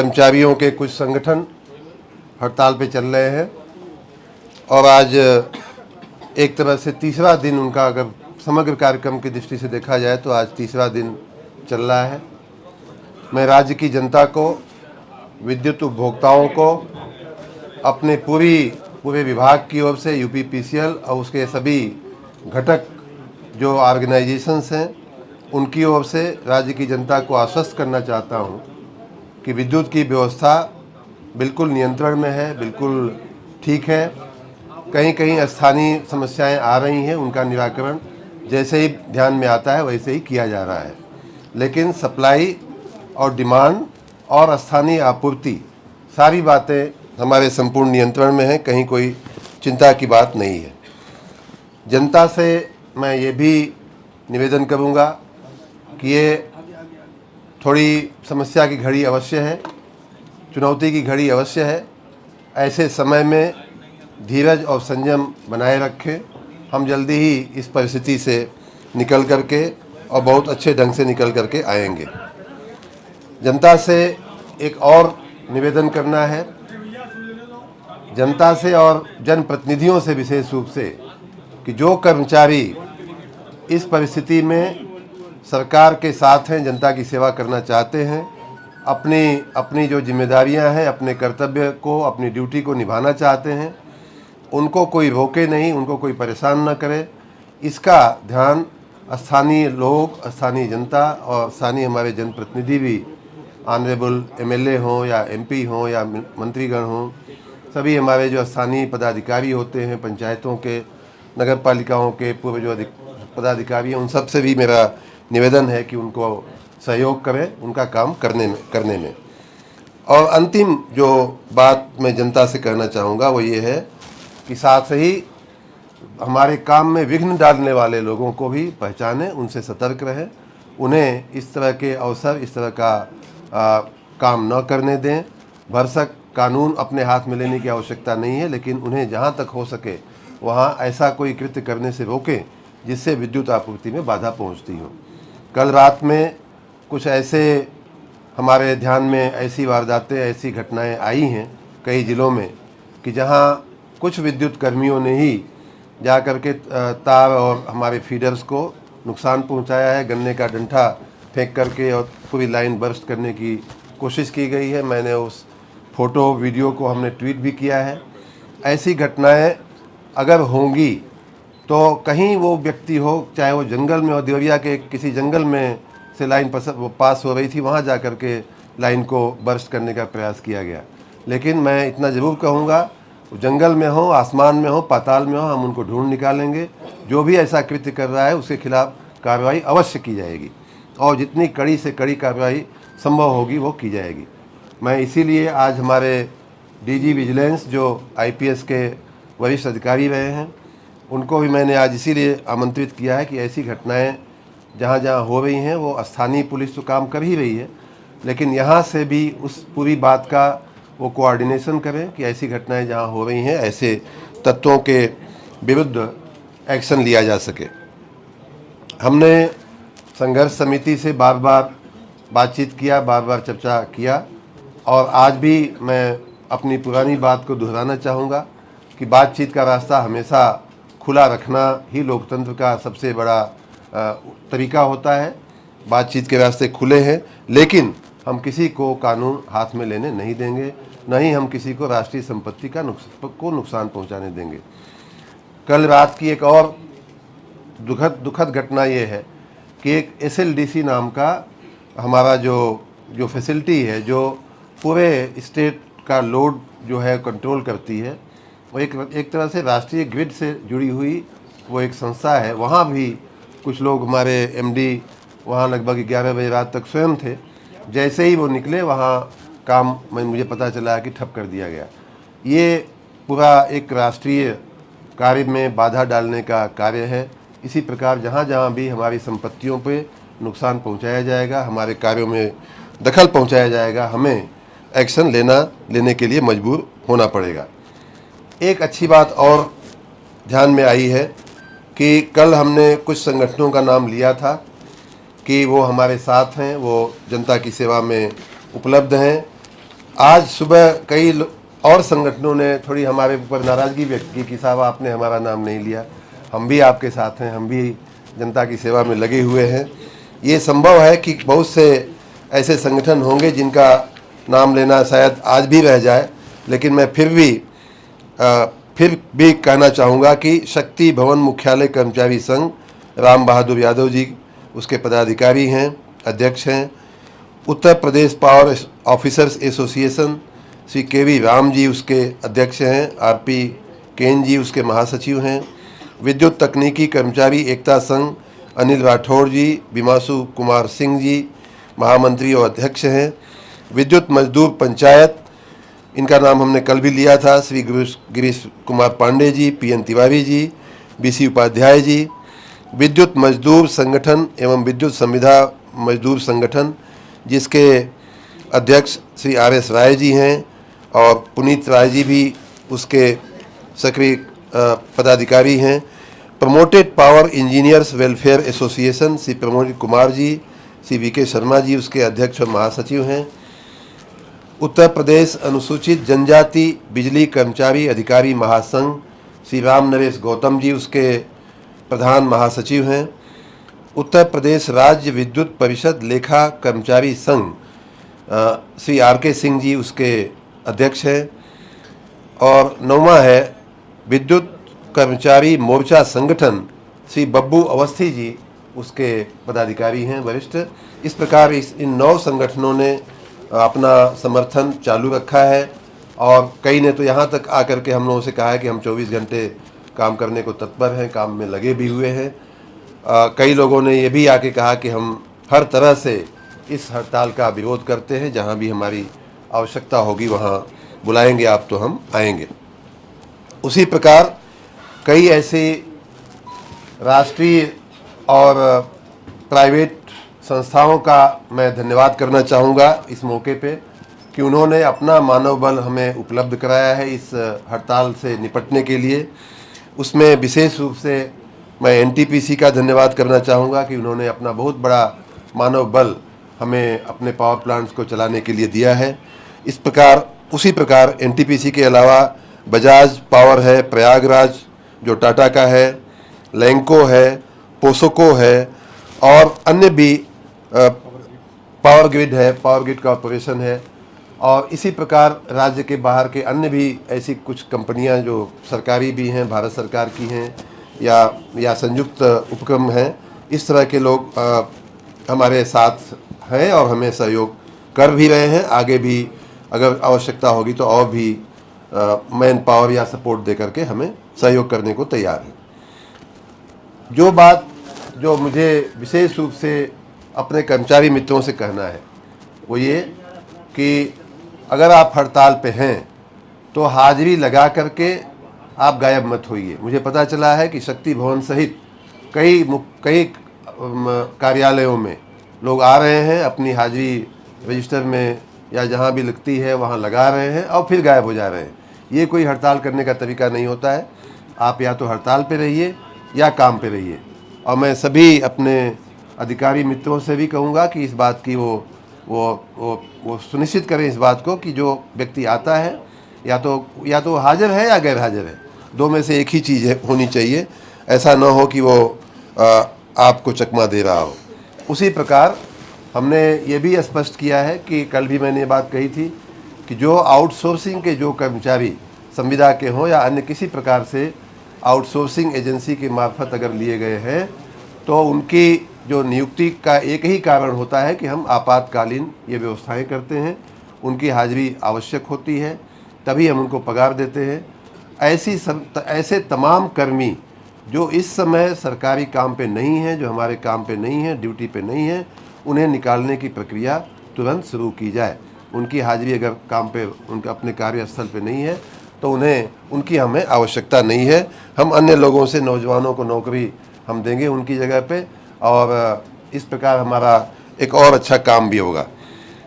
कर्मचारियों के कुछ संगठन हड़ताल पे चल रहे हैं और आज एक तरह से तीसरा दिन उनका अगर समग्र कार्यक्रम की दृष्टि से देखा जाए तो आज तीसरा दिन चल रहा है। मैं राज्य की जनता को, विद्युत उपभोक्ताओं को, अपने पूरे विभाग की ओर से यूपीपीसीएल और उसके सभी घटक जो ऑर्गेनाइजेशंस हैं उनकी ओर से राज्य की जनता को आश्वस्त करना चाहता हूं कि विद्युत की व्यवस्था बिल्कुल नियंत्रण में है, बिल्कुल ठीक है। कहीं कहीं स्थानीय समस्याएं आ रही हैं, उनका निराकरण जैसे ही ध्यान में आता है वैसे ही किया जा रहा है, लेकिन सप्लाई और डिमांड और स्थानीय आपूर्ति सारी बातें हमारे संपूर्ण नियंत्रण में है, कहीं कोई चिंता की बात नहीं है। जनता से मैं ये भी निवेदन करूंगा कि ये थोड़ी समस्या की घड़ी अवश्य है, चुनौती की घड़ी अवश्य है। ऐसे समय में धीरज और संयम बनाए रखें। हम जल्दी ही इस परिस्थिति से निकल करके और बहुत अच्छे ढंग से निकल करके आएंगे। जनता से एक और निवेदन करना है, जनता से और जनप्रतिनिधियों से विशेष रूप से, कि जो कर्मचारी इस परिस्थिति में सरकार के साथ हैं, जनता की सेवा करना चाहते हैं, अपनी जो जिम्मेदारियां हैं, अपने कर्तव्य को, अपनी ड्यूटी को निभाना चाहते हैं, उनको कोई रोके नहीं, उनको कोई परेशान न करे। इसका ध्यान स्थानीय लोग, स्थानीय जनता और स्थानीय हमारे जनप्रतिनिधि भी, ऑनरेबल एमएलए हों या एमपी हों या मंत्रीगण हों, सभी हमारे जो स्थानीय पदाधिकारी होते हैं, पंचायतों के, नगर पालिकाओं के पूर्व जो पदाधिकारी हैं, उन सब से भी मेरा निवेदन है कि उनको सहयोग करें उनका काम करने में। और अंतिम जो बात मैं जनता से कहना चाहूँगा वो ये है कि साथ ही हमारे काम में विघ्न डालने वाले लोगों को भी पहचानें, उनसे सतर्क रहें, उन्हें इस तरह के अवसर, इस तरह का काम न करने दें। भरसक कानून अपने हाथ में लेने की आवश्यकता नहीं है, लेकिन उन्हें जहाँ तक हो सके वहाँ ऐसा कोई कृत्य करने से रोकें जिससे विद्युत आपूर्ति में बाधा पहुँचती हो। कल रात में कुछ ऐसे हमारे ध्यान में ऐसी वारदातें, ऐसी घटनाएं आई हैं कई ज़िलों में कि जहाँ कुछ विद्युत कर्मियों ने ही जा कर के तार और हमारे फीडर्स को नुकसान पहुंचाया है। गन्ने का डंठा फेंक करके और पूरी लाइन बर्स्ट करने की कोशिश की गई है। मैंने उस फोटो वीडियो को हमने ट्वीट भी किया है। ऐसी घटनाएं अगर होंगी तो कहीं वो व्यक्ति हो, चाहे वो जंगल में हो, देवरिया के किसी जंगल में से लाइन पास हो रही थी, वहाँ जा कर के लाइन को बर्स्ट करने का प्रयास किया गया। लेकिन मैं इतना ज़रूर कहूँगा, जंगल में हो, आसमान में हो, पाताल में हो, हम उनको ढूंढ निकालेंगे। जो भी ऐसा कृत्य कर रहा है उसके खिलाफ कार्रवाई अवश्य की जाएगी और जितनी कड़ी से कड़ी कार्रवाई संभव होगी वो की जाएगी। मैं इसीलिए आज हमारे डीजी विजिलेंस जो आईपीएस के वरिष्ठ अधिकारी रहे हैं, उनको भी मैंने आज इसीलिए आमंत्रित किया है कि ऐसी घटनाएं जहाँ जहाँ हो रही हैं, वो स्थानीय पुलिस तो काम कर ही रही है, लेकिन यहाँ से भी उस पूरी बात का वो कोऑर्डिनेशन करें कि ऐसी घटनाएं जहाँ हो रही हैं ऐसे तत्वों के विरुद्ध एक्शन लिया जा सके। हमने संघर्ष समिति से बार बार बातचीत किया, बार बार चर्चा किया और आज भी मैं अपनी पुरानी बात को दोहराना चाहूँगा कि बातचीत का रास्ता हमेशा खुला रखना ही लोकतंत्र का सबसे बड़ा तरीका होता है। बातचीत के रास्ते खुले हैं, लेकिन हम किसी को कानून हाथ में लेने नहीं देंगे, न ही हम किसी को राष्ट्रीय संपत्ति को नुकसान पहुंचाने देंगे। कल रात की एक और दुखद घटना ये है कि एक एसएलडीसी नाम का हमारा जो फैसिलिटी है, जो पूरे स्टेट का लोड जो है कंट्रोल करती है, वो एक तरह से राष्ट्रीय ग्रिड से जुड़ी हुई वो एक संस्था है। वहाँ भी कुछ लोग, हमारे एमडी वहाँ लगभग 11 बजे रात तक स्वयं थे। जैसे ही वो निकले वहाँ काम मुझे पता चला कि ठप कर दिया गया। ये पूरा एक राष्ट्रीय कार्य में बाधा डालने का कार्य है। इसी प्रकार जहाँ जहाँ भी हमारी संपत्तियों पे नुकसान पहुँचाया जाएगा, हमारे कार्यों में दखल पहुँचाया जाएगा, हमें एक्शन लेने के लिए मजबूर होना पड़ेगा। एक अच्छी बात और ध्यान में आई है कि कल हमने कुछ संगठनों का नाम लिया था कि वो हमारे साथ हैं, वो जनता की सेवा में उपलब्ध हैं। आज सुबह कई और संगठनों ने थोड़ी हमारे ऊपर नाराज़गी व्यक्त की कि साहब आपने हमारा नाम नहीं लिया। हम भी आपके साथ हैं, हम भी जनता की सेवा में लगे हुए हैं। ये संभव है कि बहुत से ऐसे संगठन होंगे जिनका नाम लेना शायद आज भी रह जाए, लेकिन मैं फिर भी कहना चाहूँगा कि शक्ति भवन मुख्यालय कर्मचारी संघ राम बहादुर यादव जी उसके पदाधिकारी हैं, अध्यक्ष हैं। Uttar Pradesh power officers association Shri केवी राम जी उसके अध्यक्ष हैं, आरपी केन जी उसके महासचिव हैं। विद्युत तकनीकी कर्मचारी एकता संघ अनिल राठौड़ जी, बिमासु कुमार सिंह जी महामंत्री और अध्यक्ष हैं। विद्युत मजदूर पंचायत, इनका नाम हमने कल भी लिया था, श्री गिरीश कुमार पांडे जी, पीएन तिवारी जी, बीसी उपाध्याय जी। विद्युत मजदूर संगठन एवं विद्युत संविदा मजदूर संगठन जिसके अध्यक्ष श्री आरएस राय जी हैं और पुनीत राय जी भी उसके सक्रिय पदाधिकारी हैं। Promoted power engineers welfare association Shri Pramod Kumar ji, Shri VK Sharma ji उसके अध्यक्ष और महासचिव हैं। उत्तर प्रदेश अनुसूचित जनजाति बिजली कर्मचारी अधिकारी महासंघ श्री राम नरेश गौतम जी उसके प्रधान महासचिव हैं। उत्तर प्रदेश राज्य विद्युत परिषद लेखा कर्मचारी संघ श्री आर.के. सिंह जी उसके अध्यक्ष हैं। और 9वां है विद्युत कर्मचारी मोर्चा संगठन श्री बब्बू अवस्थी जी उसके पदाधिकारी हैं, वरिष्ठ। इस प्रकार इन 9 संगठनों ने अपना समर्थन चालू रखा है और कई ने तो यहाँ तक आकर के हम लोगों से कहा है कि हम 24 घंटे काम करने को तत्पर हैं, काम में लगे भी हुए हैं। कई लोगों ने ये भी आके कहा कि हम हर तरह से इस हड़ताल का विरोध करते हैं, जहाँ भी हमारी आवश्यकता होगी वहाँ बुलाएंगे आप तो हम आएंगे। उसी प्रकार कई ऐसे राष्ट्रीय और प्राइवेट संस्थाओं का मैं धन्यवाद करना चाहूँगा इस मौके पे कि उन्होंने अपना मानव बल हमें उपलब्ध कराया है इस हड़ताल से निपटने के लिए। उसमें विशेष रूप से मैं एनटीपीसी का धन्यवाद करना चाहूँगा कि उन्होंने अपना बहुत बड़ा मानव बल हमें अपने पावर प्लांट्स को चलाने के लिए दिया है। उसी प्रकार एनटीपीसी के अलावा बजाज पावर है, प्रयागराज जो टाटा का है, लैंको है, पोसोको है और अन्य भी पावर ग्रिड है, पावर ग्रिड कॉरपोरेशन है। और इसी प्रकार राज्य के बाहर के अन्य भी ऐसी कुछ कंपनियां जो सरकारी भी हैं, भारत सरकार की हैं या संयुक्त उपक्रम हैं, इस तरह के लोग हमारे साथ हैं और हमें सहयोग कर भी रहे हैं। आगे भी अगर आवश्यकता होगी तो और भी मैन पावर या सपोर्ट दे करके हमें सहयोग करने को तैयार है। जो बात जो मुझे विशेष रूप से अपने कर्मचारी मित्रों से कहना है वो ये कि अगर आप हड़ताल पे हैं तो हाजिरी लगा करके आप गायब मत होइए। मुझे पता चला है कि शक्ति भवन सहित कई कार्यालयों में लोग आ रहे हैं, अपनी हाजिरी रजिस्टर में या जहां भी लगती है वहां लगा रहे हैं और फिर गायब हो जा रहे हैं। ये कोई हड़ताल करने का तरीका नहीं होता है। आप या तो हड़ताल पे रहिए या काम पे रहिए। और मैं सभी अपने अधिकारी मित्रों से भी कहूँगा कि इस बात की वो सुनिश्चित करें इस बात को कि जो व्यक्ति आता है या तो हाजिर है या गैर हाजिर है, 2 में से एक ही चीज़ होनी चाहिए। ऐसा न हो कि वो आपको चकमा दे रहा हो। उसी प्रकार हमने ये भी स्पष्ट किया है कि कल भी मैंने ये बात कही थी कि जो आउटसोर्सिंग के जो कर्मचारी संविदा के हों या अन्य किसी प्रकार से आउटसोर्सिंग एजेंसी के मार्फत अगर लिए गए हैं तो उनकी जो नियुक्ति का एक ही कारण होता है कि हम आपातकालीन ये व्यवस्थाएं करते हैं, उनकी हाजिरी आवश्यक होती है, तभी हम उनको पगार देते हैं। ऐसे तमाम कर्मी जो इस समय सरकारी काम पे नहीं हैं, जो हमारे काम पे नहीं हैं, ड्यूटी पे नहीं हैं, उन्हें निकालने की प्रक्रिया तुरंत शुरू की जाए। उनकी हाजिरी अगर काम पे उनका अपने कार्यस्थल पे नहीं है तो उनकी हमें आवश्यकता नहीं है। हम अन्य लोगों से नौजवानों को नौकरी हम देंगे उनकी जगह पे और इस प्रकार हमारा एक और अच्छा काम भी होगा।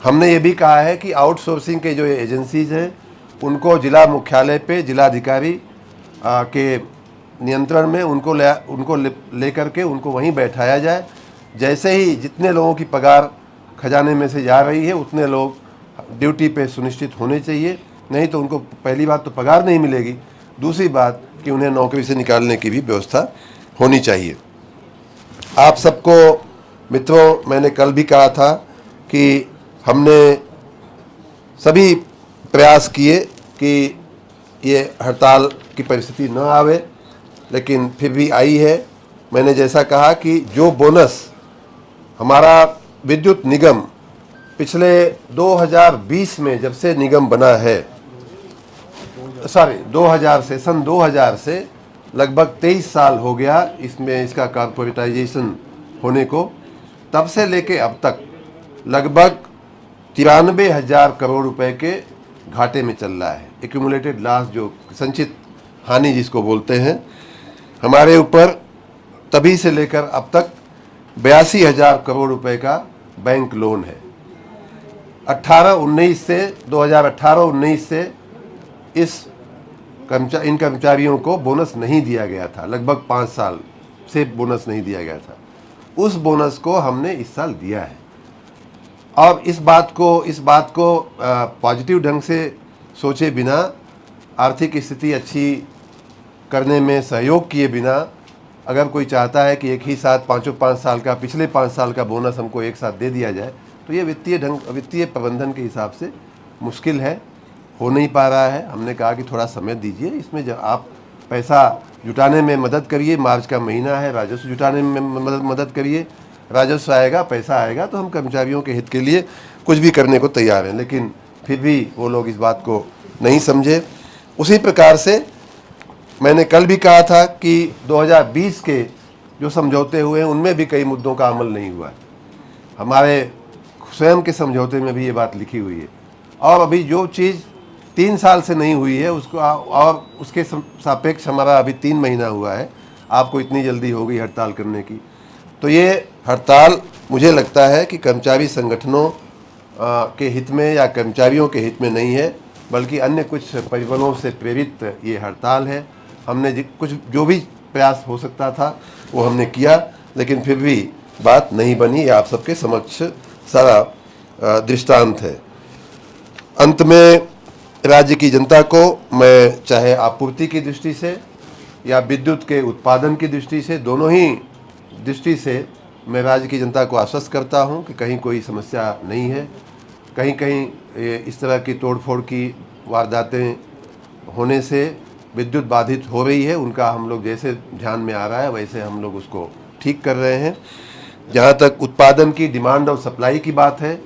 हमने ये भी कहा है कि आउटसोर्सिंग के जो एजेंसीज़ हैं उनको जिला मुख्यालय पे जिलाधिकारी के नियंत्रण में उनको ले करके उनको वहीं बैठाया जाए। जैसे ही जितने लोगों की पगार खजाने में से जा रही है उतने लोग ड्यूटी पे सुनिश्चित होने चाहिए, नहीं तो उनको पहली बात तो पगार नहीं मिलेगी, दूसरी बात कि उन्हें नौकरी से निकालने की भी व्यवस्था होनी चाहिए। आप सबको मित्रों, मैंने कल भी कहा था कि हमने सभी प्रयास किए कि ये हड़ताल की परिस्थिति न आवे, लेकिन फिर भी आई है। मैंने जैसा कहा कि जो बोनस हमारा विद्युत निगम पिछले 2020 में जब से निगम बना है, 2000 से, सन 2000 से लगभग 23 साल हो गया इसमें इसका कॉर्पोरेटाइजेशन होने को, तब से लेके अब तक लगभग 93,000 करोड़ रुपए के घाटे में चल रहा है। एक्यूमुलेटेड लॉस, जो संचित हानि जिसको बोलते हैं, हमारे ऊपर तभी से लेकर अब तक 82,000 करोड़ रुपए का बैंक लोन है। 2018-19 से इन कर्मचारियों को बोनस नहीं दिया गया था, लगभग 5 साल से बोनस नहीं दिया गया था। उस बोनस को हमने इस साल दिया है। और इस बात को पॉजिटिव ढंग से सोचे बिना, आर्थिक स्थिति अच्छी करने में सहयोग किए बिना, अगर कोई चाहता है कि एक ही साथ 5 साल का, पिछले 5 साल का बोनस हमको एक साथ दे दिया जाए, तो ये वित्तीय प्रबंधन के हिसाब से मुश्किल है, हो नहीं पा रहा है। हमने कहा कि थोड़ा समय दीजिए, इसमें जब आप पैसा जुटाने में मदद करिए, मार्च का महीना है, राजस्व जुटाने में मदद करिए, राजस्व आएगा, पैसा आएगा तो हम कर्मचारियों के हित के लिए कुछ भी करने को तैयार हैं। लेकिन फिर भी वो लोग इस बात को नहीं समझे। उसी प्रकार से मैंने कल भी कहा था कि 2020 के जो समझौते हुए हैं उनमें भी कई मुद्दों का अमल नहीं हुआ है। हमारे स्वयं के समझौते में भी ये बात लिखी हुई है। और अभी जो चीज़ 3 साल से नहीं हुई है उसको, और उसके सापेक्ष हमारा अभी 3 महीना हुआ है, आपको इतनी जल्दी हो गई हड़ताल करने की। तो ये हड़ताल मुझे लगता है कि कर्मचारी संगठनों के हित में या कर्मचारियों के हित में नहीं है, बल्कि अन्य कुछ परिबलों से प्रेरित ये हड़ताल है। हमने कुछ जो भी प्रयास हो सकता था वो हमने किया, लेकिन फिर भी बात नहीं बनी। ये आप सबके समक्ष सारा दृष्टांत है। अंत में राज्य की जनता को मैं, चाहे आपूर्ति की दृष्टि से या विद्युत के उत्पादन की दृष्टि से, दोनों ही दृष्टि से मैं राज्य की जनता को आश्वस्त करता हूं कि कहीं कोई समस्या नहीं है। कहीं कहीं इस तरह की तोड़फोड़ की वारदातें होने से विद्युत बाधित हो रही है, उनका हम लोग जैसे ध्यान में आ रहा है वैसे हम लोग उसको ठीक कर रहे हैं। जहाँ तक उत्पादन की, डिमांड और सप्लाई की बात है,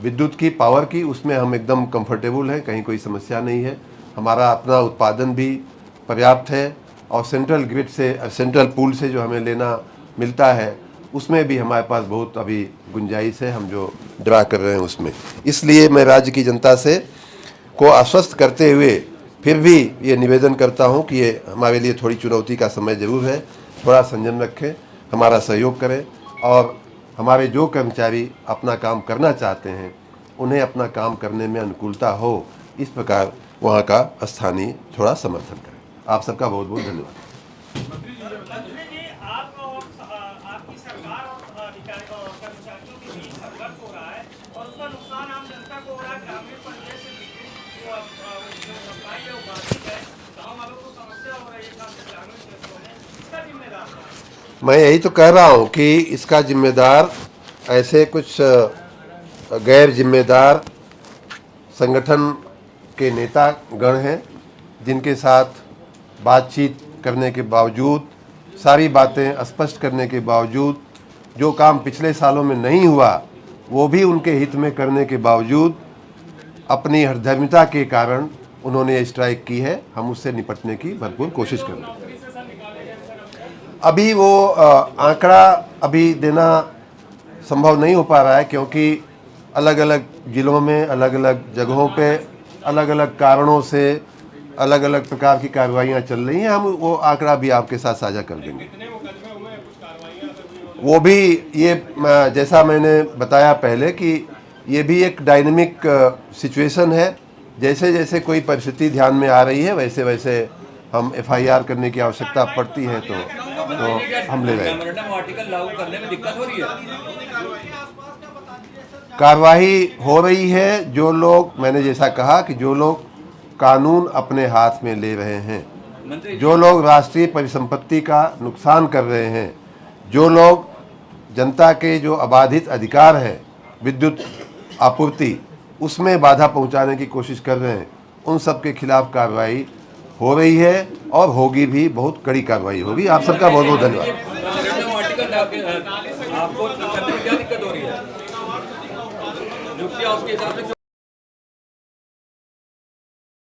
विद्युत की, पावर की, उसमें हम एकदम कंफर्टेबल हैं, कहीं कोई समस्या नहीं है। हमारा अपना उत्पादन भी पर्याप्त है और सेंट्रल ग्रिड से, सेंट्रल पूल से जो हमें लेना मिलता है उसमें भी हमारे पास बहुत अभी गुंजाइश है, हम जो ड्रा कर रहे हैं उसमें। इसलिए मैं राज्य की जनता से को आश्वस्त करते हुए फिर भी ये निवेदन करता हूँ कि ये हमारे लिए थोड़ी चुनौती का समय ज़रूर है, थोड़ा संयम रखें, हमारा सहयोग करें और हमारे जो कर्मचारी अपना काम करना चाहते हैं उन्हें अपना काम करने में अनुकूलता हो, इस प्रकार वहाँ का स्थानीय थोड़ा समर्थन करें। आप सबका बहुत बहुत धन्यवाद। आपकी सरकार और अधिकारियों और कर्मचारियों के बीच संघर्ष हो रहा है और उसका नुकसान आम जनता को हो रहा है। ग्रामीण परिवेश से जो सप्लाई है वो बाधित है, गाँव वालों को समस्या हो रही है, खासकर ग्रामीण क्षेत्रों में। इसका जिम्मेदार कौन है? मैं यही तो कह रहा हूँ कि इसका जिम्मेदार ऐसे कुछ गैर जिम्मेदार संगठन के नेता गण हैं, जिनके साथ बातचीत करने के बावजूद, सारी बातें स्पष्ट करने के बावजूद, जो काम पिछले सालों में नहीं हुआ वो भी उनके हित में करने के बावजूद, अपनी हठधर्मिता के कारण उन्होंने ये स्ट्राइक की है। हम उससे निपटने की भरपूर कोशिश करेंगे। अभी वो आंकड़ा अभी देना संभव नहीं हो पा रहा है, क्योंकि अलग अलग ज़िलों में, अलग अलग जगहों पे, अलग अलग कारणों से अलग अलग प्रकार की कार्रवाइयाँ चल रही हैं। हम वो आंकड़ा भी आपके साथ साझा कर देंगे। वो भी ये, जैसा मैंने बताया पहले कि ये भी एक डायनेमिक सिचुएशन है। जैसे जैसे कोई परिस्थिति ध्यान में आ रही है वैसे वैसे हम FIR करने की आवश्यकता पड़ती है तो हम ले रहे हैं। आर्टिकल लागू करने में दिक्कत हो रही है। कार्रवाई हो रही है। जो लोग, मैंने जैसा कहा कि जो लोग कानून अपने हाथ में ले रहे हैं, जो लोग राष्ट्रीय परिसंपत्ति का नुकसान कर रहे हैं, जो लोग जनता के जो अबाधित अधिकार है विद्युत आपूर्ति उसमें बाधा पहुंचाने की कोशिश कर रहे हैं, उन सब के खिलाफ कार्रवाई हो रही है और होगी भी, बहुत कड़ी कार्रवाई होगी। आप सबका बहुत बहुत धन्यवाद। आपको क्या दिक्कत हो रही है? नियुक्तियां उसके हिसाब से